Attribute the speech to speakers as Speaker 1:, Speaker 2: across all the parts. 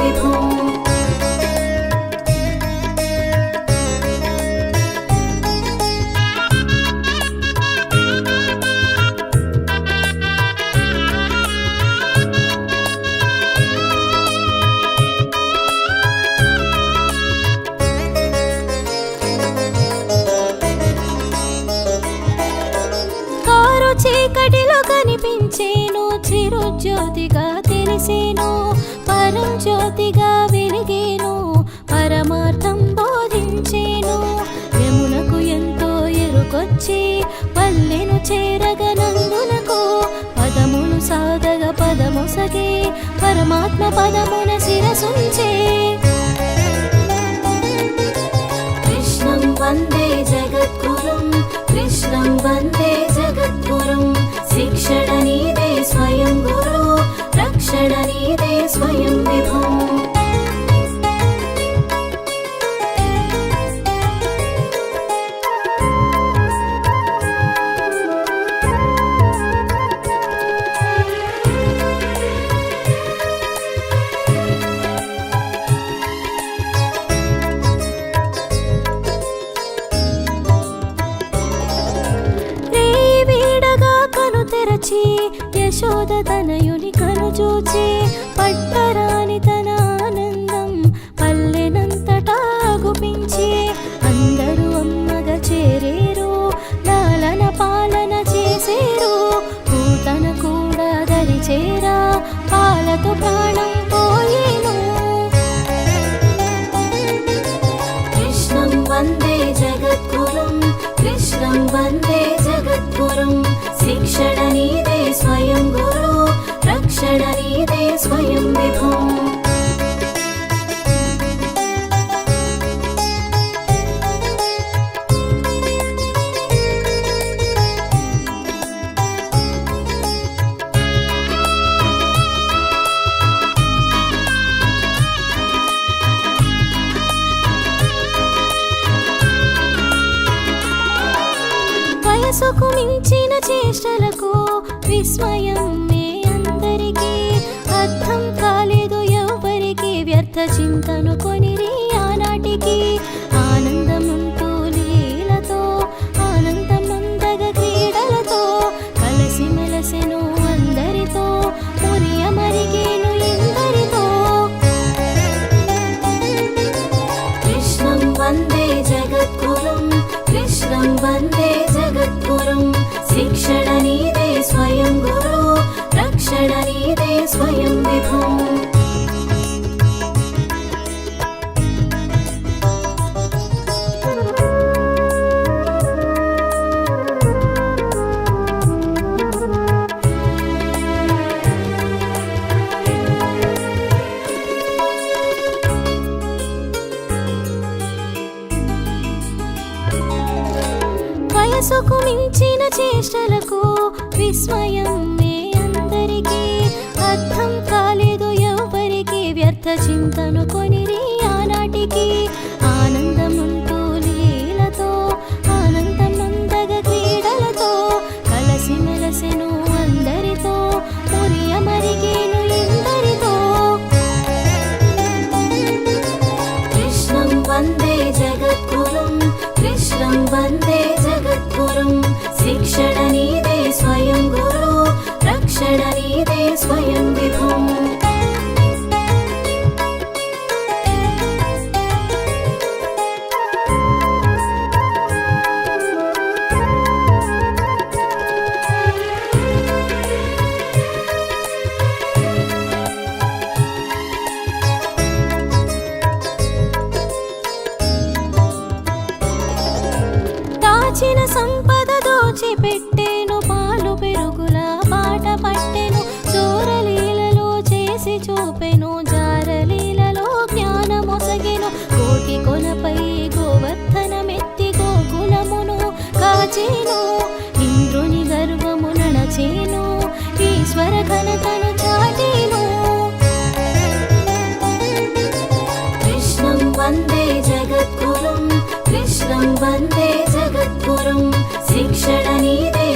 Speaker 1: విభుం చీకటిలో కనిపించేను చిరుజ్యోతిగా తెలిసేను పరంజ్యోతిగా వెలిగేను పరమార్థం బోధించేను యమునకు ఎంతో ఎరుకొచ్చి పల్లెను చేరగనందునకు పదములు సాగగ పదమొసగే పరమాత్మ పదమున శిరసుంచే కృష్ణం వందే జగద్గురుం కృష్ణం వందే జగద్గురుం శిక్షణ నీదే స్వయం గురు రక్షణ నీదే స్వయం విభుం యశోద తనయుని కనుచూచి పట్టరాని తన ఆనందం పల్లెనంతటా గుపించి అందరూ అమ్మగా చేరేరు లాలన పాలన చేసేరు పూతన కూడా దరిచేరా పాలతో ప్రాణం పోయేను కృష్ణం వందే జగద్గురుం కృష్ణం వందే జగద్గురుం శిక్షణ నీదే స్వయం గురు రక్షణ నీదే స్వయం విభుం వయసుకు మించిన చేష్టలకు విస్మయం అందరికీ అర్థం కాలేదు ఎవరికి వ్యర్థ చింతను కొనిరి ఆనాటికి ఆనందముంటూ లీలతో ఆనందం అందగ క్రీడలతో కలసి మెలసెను అందరితో మురియ మరిగేను ఎందరితో కృష్ణం వందే జగద్గురుం కృష్ణం వందే జగద్గురుం శిక్షణ నీదే స్వయం గురు రక్షణ నీదే స్వయం విభుం వయసుకు మించిన చేష్టలకు విస్మయం అందరికీ అర్థం కాలేదు ఎవరికి వ్యర్థ చింతను కొనిరి ఆనాటికి ఆనందముంటూ లీలతో ఆనందం అందగ క్రీడలతో కలసి మెలసెను అందరితో మురియ మరిగేను ఎందరితో కృష్ణం వందే జగద్గురుం కృష్ణం వందే జగద్గురుం శిక్షణ నీదే స్వయం గురు రక్షణ నీదే స్వయం విభుం దాచిన సంపద దోచిపెట్టేను పాలు పెరుగుల బాట పట్టెను చోరలీలలో చేసి చూపెను జారలీలలో జ్ఞానమొసగెను కోటి కొనపై గోవర్ధనమెత్తి గోకులమును కాచేను ఇంద్రుని గర్వము నడచేను ఈశ్వర ఘనతను చాటేను కృష్ణం వందే జగద్గురుం కృష్ణం వందే జగద్గురుం శిక్షణ నీదే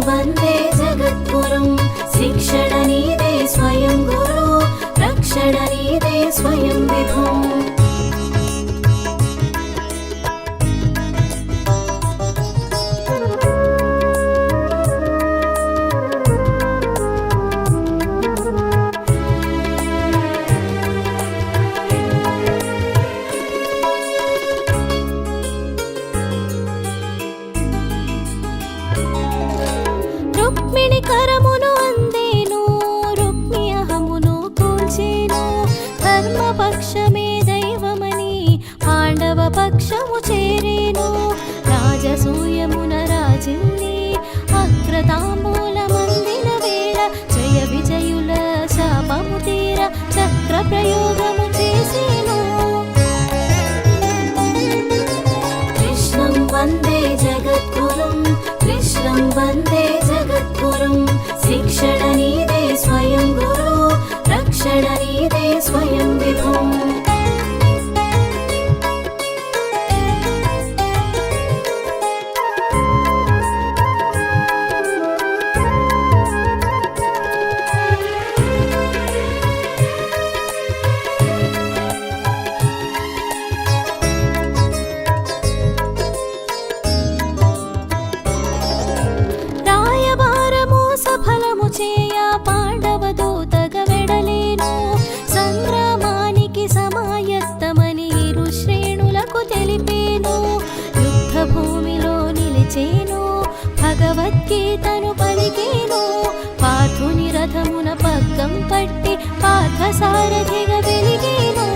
Speaker 1: వందే జగద్గురుం శిక్షణ నీదే స్వయం గురు రక్షణ నీదే స్వయం విభుం రుక్మిణి కరమును అందేను రుక్మి అహమును కూల్చేను ధర్మపక్షమే దైవమని పాండవ పక్షము చేరేను రాజసూయమున రాజిల్లి అగ్రతాంబూలమందిన వేళ జయ విజయుల శాపము తీర చక్ర ప్రయోగము చేసేను కృష్ణం వందే జగద్గురుం కృష్ణం వందే జగద్గురుం శిక్షణ నీదే స్వయం గురు రక్షణ నీదే స్వయం విభుం రాయబారము సఫలము చేయ పాండవ దూతగా వెడలేను సంగ్రామానికి సమాయత్తమని ఇరు శ్రేణులకు తెలిపేను యుద్ధ భూమిలో నిలిచేను భగవద్గీతను పలికేను పార్థుని రథమున పగ్గం పట్టి పార్థసారథిగా వెలిగేను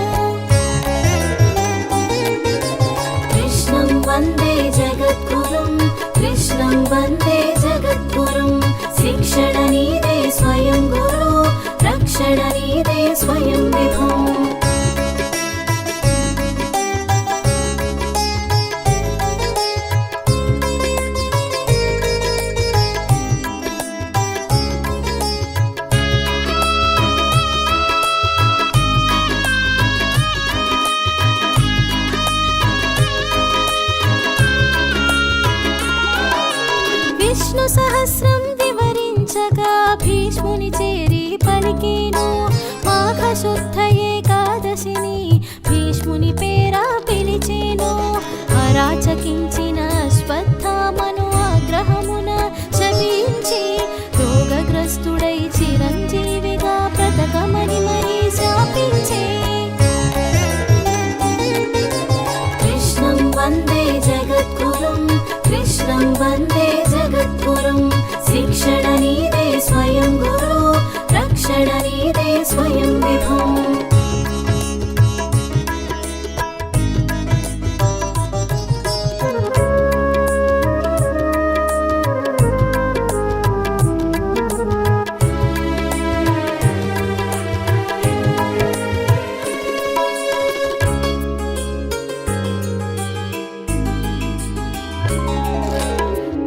Speaker 1: కృష్ణం వందే జగద్గురుం కృష్ణం వందే జగద్గురుం శిక్షణ నీదే స్వయం గురు రక్షణ నీదే స్వయం విభుం విష్ణు సహస్రం వివరించగా భీష్ముని చేరి పలికేను మాఘ శుద్ధ ఏకాదశిని భీష్ముని పేర పిలిచేను అరాచకించిన అశ్వత్థామను ఆగ్రహమున శపించి రోగగ్రస్తుడై చిరంజీవిగా బ్రతకమని మరీ శాపించే కృష్ణం వందే జగద్గురుం కృష్ణం వందే జగద్గురుం శిక్షణ నీదే స్వయం గురు రక్షణ నీదే స్వయం విభుం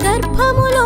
Speaker 1: గర్భములో